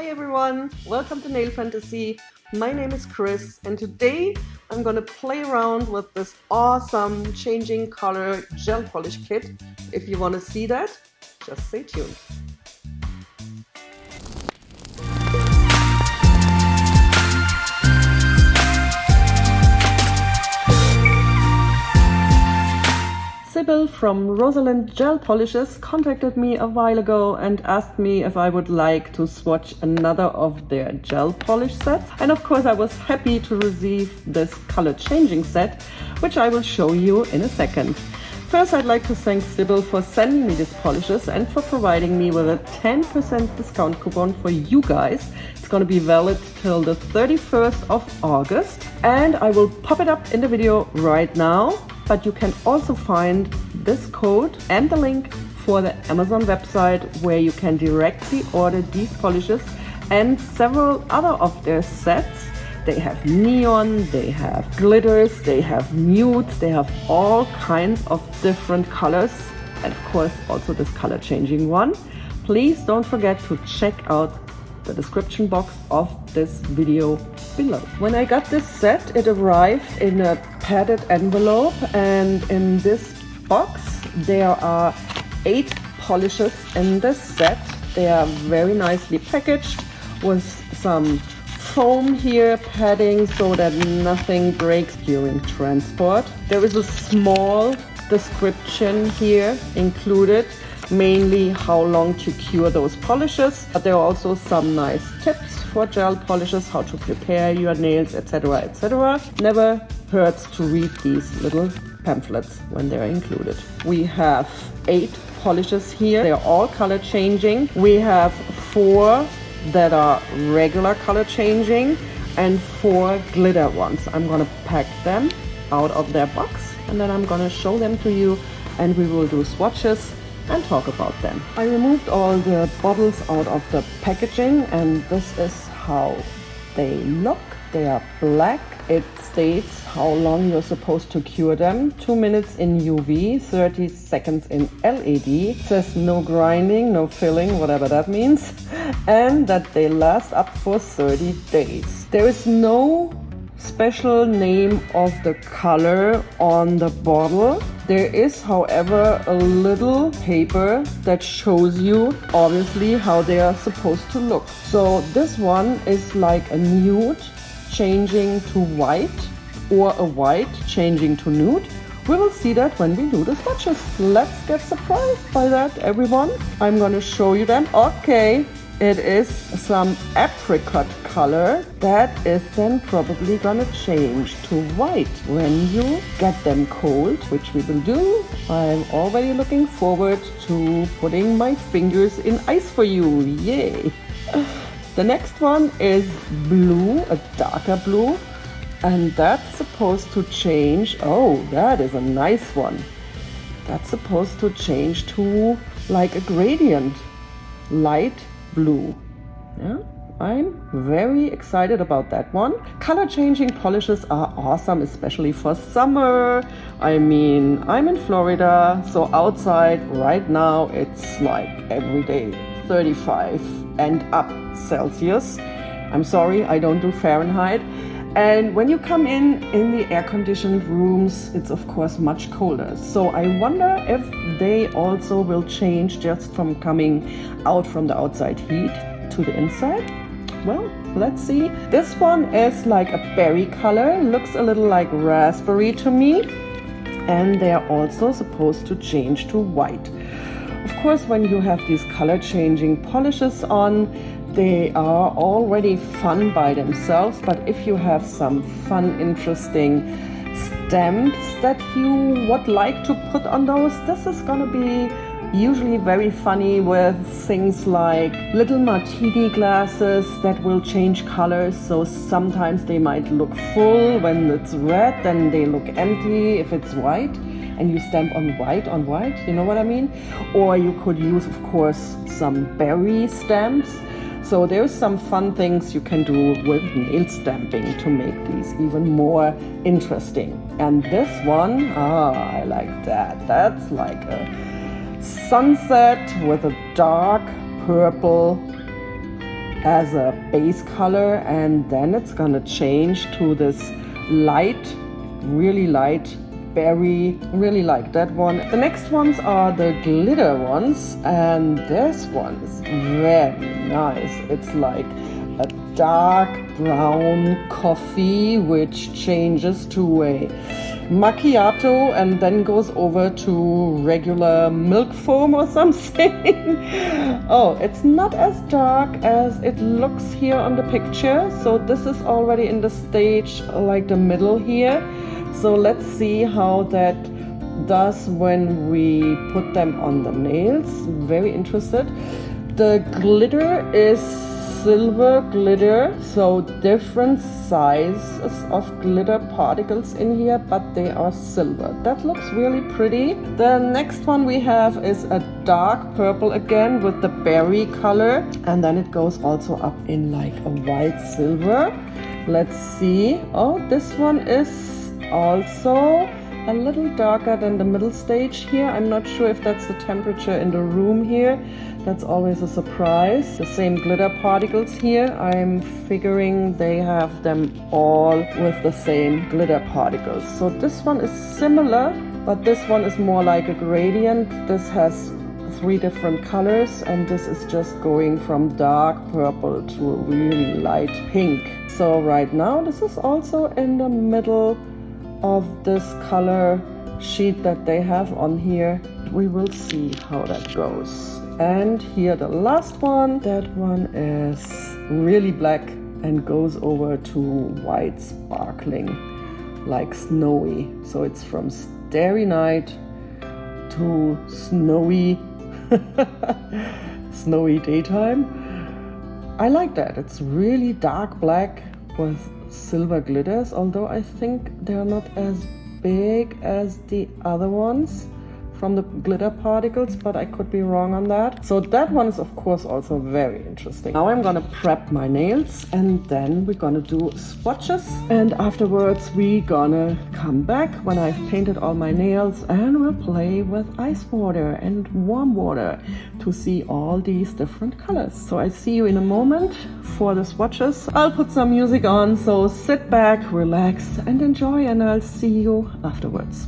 Hi everyone, welcome to Nail Fantasy. My name is Chris and today I'm gonna play around with this awesome changing color gel polish kit. If you want to see that, just stay tuned. Sybil from ROSALIND Polishes contacted me a while ago and asked me if I would like to swatch another of their gel polish sets. And of course I was happy to receive this color changing set, which I will show you in a second. First, I'd like to thank Sybil for sending me these polishes and for providing me with a 10% discount coupon for you guys. It's going to be valid till the 31st of August. And I will pop it up in the video right now. But you can also find this code and the link for the Amazon website where you can directly order these polishes and several other of their sets. They have neon, they have glitters, they have nudes, they have all kinds of different colors, and of course also this color changing one. Please don't forget to check out the description box of this video below. When I got this set, it arrived in a padded envelope, and in this box there are 8 polishes in this set. They are very nicely packaged with some foam here, padding so that nothing breaks during transport. There is a small description here included, mainly how long to cure those polishes, but there are also some nice tips for gel polishes, how to prepare your nails, etc, etc. Never hurts to read these little pamphlets when they're included. We have 8 polishes here. They're all color changing. We have 4 that are regular color changing and 4 glitter ones. I'm gonna pack them out of their box and then I'm gonna show them to you and we will do swatches and talk about them. I removed all the bottles out of the packaging and this is how they look. They are black. It states how long you're supposed to cure them. 2 minutes in UV, 30 seconds in LED. It says no grinding, no filling, whatever that means. And that they last up for 30 days. There is no special name of the color on the bottle. There is, however, a little paper that shows you obviously how they are supposed to look. So this one is like a nude changing to white or a white changing to nude. We will see that when we do the swatches. Let's get surprised by that, everyone. I'm going to show you them. Okay, it is some apricot color. That is then probably gonna change to white when you get them cold, which we will do. I'm already looking forward to putting my fingers in ice for you. Yay! The next one is blue, a darker blue, and that's supposed to change. Oh, that is a nice one. That's supposed to change to like a gradient, light blue. Yeah, I'm very excited about that one. Color changing polishes are awesome, especially for summer. I mean, I'm in Florida, so outside right now it's like every day 35 and up Celsius. I'm sorry, I don't do Fahrenheit. And when you come in the air-conditioned rooms, it's of course much colder. So I wonder if they also will change just from coming out from the outside heat to the inside. Well, let's see. This one is like a berry color, looks a little like raspberry to me. And they are also supposed to change to white. Of course, when you have these color changing polishes on, they are already fun by themselves, but if you have some fun, interesting stamps that you would like to put on those, this is gonna be usually very funny with things like little martini glasses that will change colors. So sometimes they might look full when it's red, then they look empty if it's white, and you stamp on white, you know what I mean? Or you could use, of course, some berry stamps. So there's some fun things you can do with nail stamping to make these even more interesting. And this one, I like that. That's like a sunset with a dark purple as a base color, and then it's gonna change to this light, really light berry. Really like that one. The next ones are the glitter ones, and this one's very nice. It's like a dark brown coffee which changes to a macchiato and then goes over to regular milk foam or something. Oh, it's not as dark as it looks here on the picture. So this is already in the stage like the middle here. So let's see how that does when we put them on the nails. Very interested. The glitter is silver glitter, so different sizes of glitter particles in here, but they are silver. That looks really pretty. The next one we have is a dark purple again with the berry color, and then it goes also up in like a white silver. Let's see. Oh, this one is also a little darker than the middle stage here. I'm not sure if that's the temperature in the room here. That's always a surprise. The same glitter particles here. I'm figuring they have them all with the same glitter particles. So this one is similar, but this one is more like a gradient. This has 3 different colors, and this is just going from dark purple to a really light pink. So right now this is also in the middle of this color sheet that they have on here. We will see how that goes. And here the last one. That one is really black and goes over to white sparkling, like snowy. So it's from Starry Night to snowy snowy daytime. I like that. It's really dark black with silver glitters, although I think they're not as big as the other ones from the glitter particles, but I could be wrong on that. So that one is of course also very interesting. Now I'm gonna prep my nails, and then we're gonna do swatches, and afterwards we're gonna come back when I've painted all my nails, and we'll play with ice water and warm water to see all these different colors. So I see you in a moment for the swatches. I'll put some music on, so sit back, relax and enjoy, and I'll see you afterwards.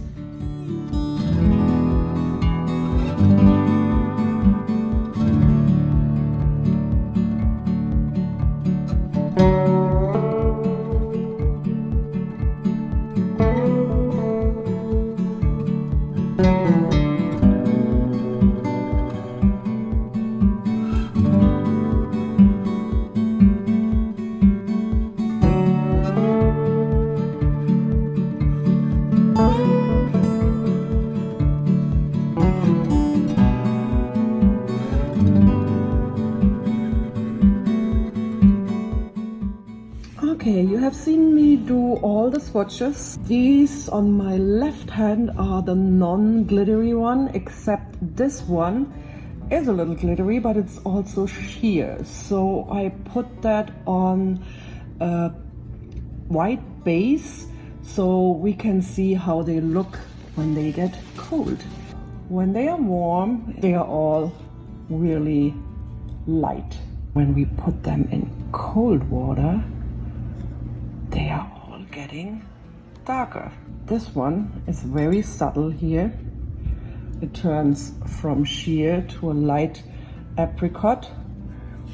Okay, you have seen me do all the swatches. These on my left hand are the non-glittery one, except this one is a little glittery, but it's also sheer. So I put that on a white base so we can see how they look when they get cold. When they are warm, they are all really light. When we put them in cold water, they are all getting darker. This one is very subtle here. It turns from sheer to a light apricot,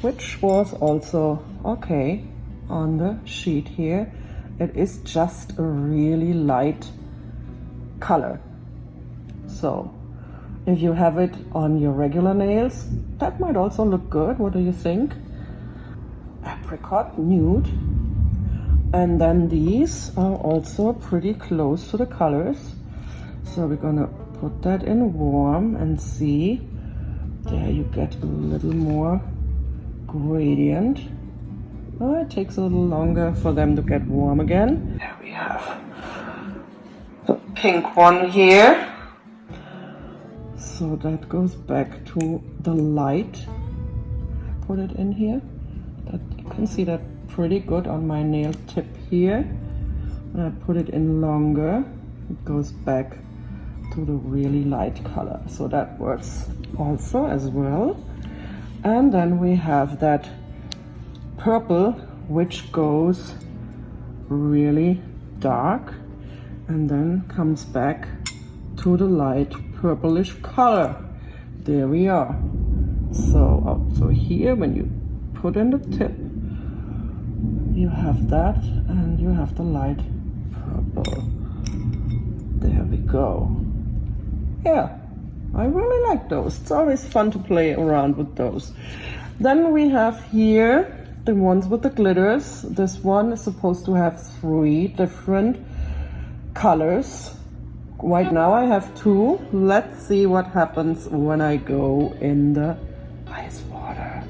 which was also okay on the sheet here. It is just a really light color. So if you have it on your regular nails, that might also look good. What do you think? Apricot nude. And then these are also pretty close to the colors. So we're gonna put that in warm and see. There you get a little more gradient. Oh, it takes a little longer for them to get warm again. There we have the pink one here. So that goes back to the light. Put it in here. That, you can see that pretty good on my nail tip here. When I put it in longer, it goes back to the really light color. So that works also as well. And then we have that purple, which goes really dark and then comes back to the light purplish color. There we are. So here, when you put in the tip, you have that and you have the light purple. There we go. Yeah, I really like those. It's always fun to play around with those. Then we have here the ones with the glitters. This one is supposed to have 3 different colors. Right now I have 2. Let's see what happens when I go in the ice water.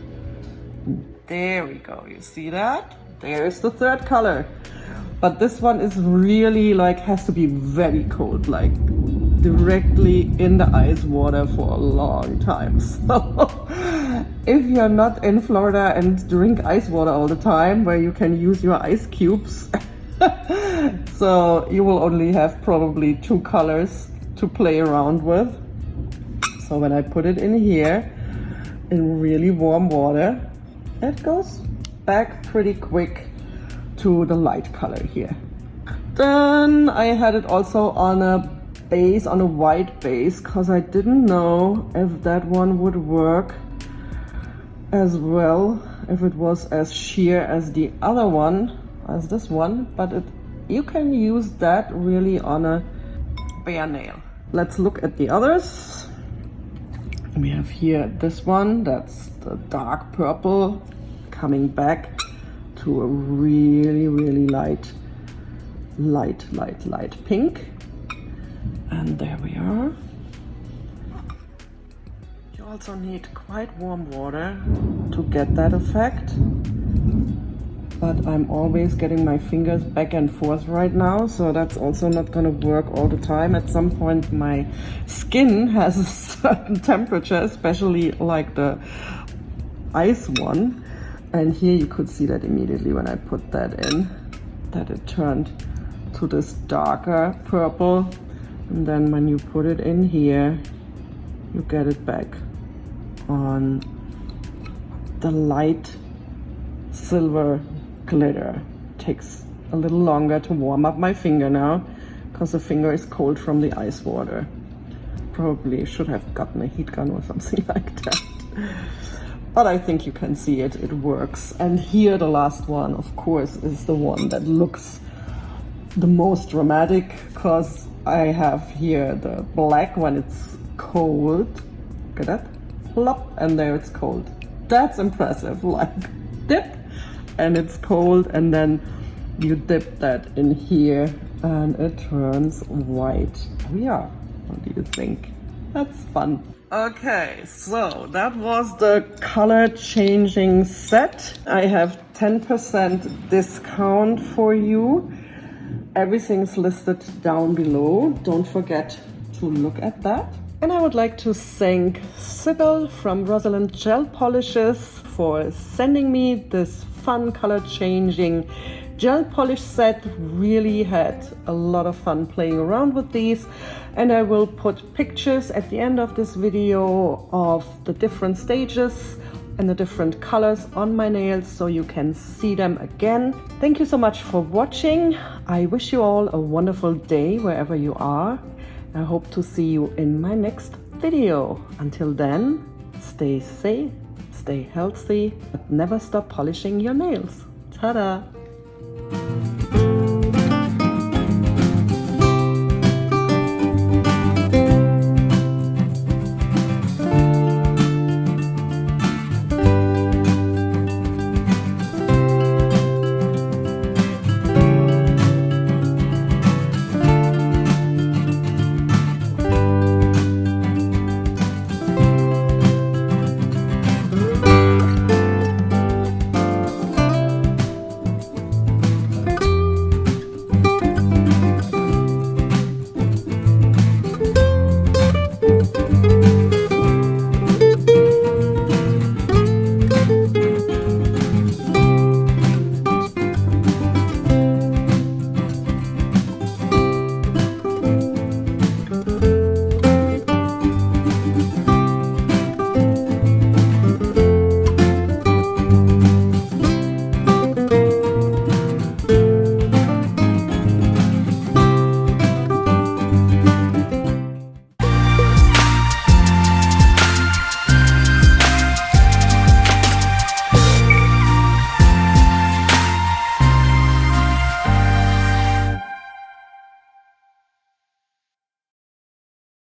There we go. You see that? There's the 3rd color. But this one is really like, has to be very cold, like directly in the ice water for a long time. So if you're not in Florida and drink ice water all the time, where you can use your ice cubes, so you will only have probably 2 colors to play around with. So when I put it in here in really warm water, it goes back pretty quick to the light color here. Then I had it also on a base, on a white base, because I didn't know if that one would work as well, if it was as sheer as the other one, as this one, but you can use that really on a bare nail. Let's look at the others. We have here this one, that's the dark purple, coming back to a really, really light pink. And there we are. You also need quite warm water to get that effect. But I'm always getting my fingers back and forth right now, so that's also not gonna work all the time. At some point my skin has a certain temperature, especially like the ice one. And here you could see that immediately when I put that in, that it turned to this darker purple. And then when you put it in here, you get it back on the light silver glitter. Takes a little longer to warm up my finger now, because the finger is cold from the ice water. Probably should have gotten a heat gun or something like that. But I think you can see it, it works. And here the last one, of course, is the one that looks the most dramatic, because I have here the black when it's cold. Look at that, plop, and there it's cold. That's impressive, like dip, and it's cold, and then you dip that in here and it turns white. Yeah, what do you think? That's fun. Okay, so that was the color changing set. I have 10% discount for you. Everything's listed down below. Don't forget to look at that. And I would like to thank Sybil from ROSALIND Gel Polishes for sending me this fun color changing gel polish set. Really had a lot of fun playing around with these, and I will put pictures at the end of this video of the different stages and the different colors on my nails so you can see them again. Thank you so much for watching. I wish you all a wonderful day wherever you are. I hope to see you in my next video. Until then, stay safe, stay healthy, but never stop polishing your nails. Ta-da!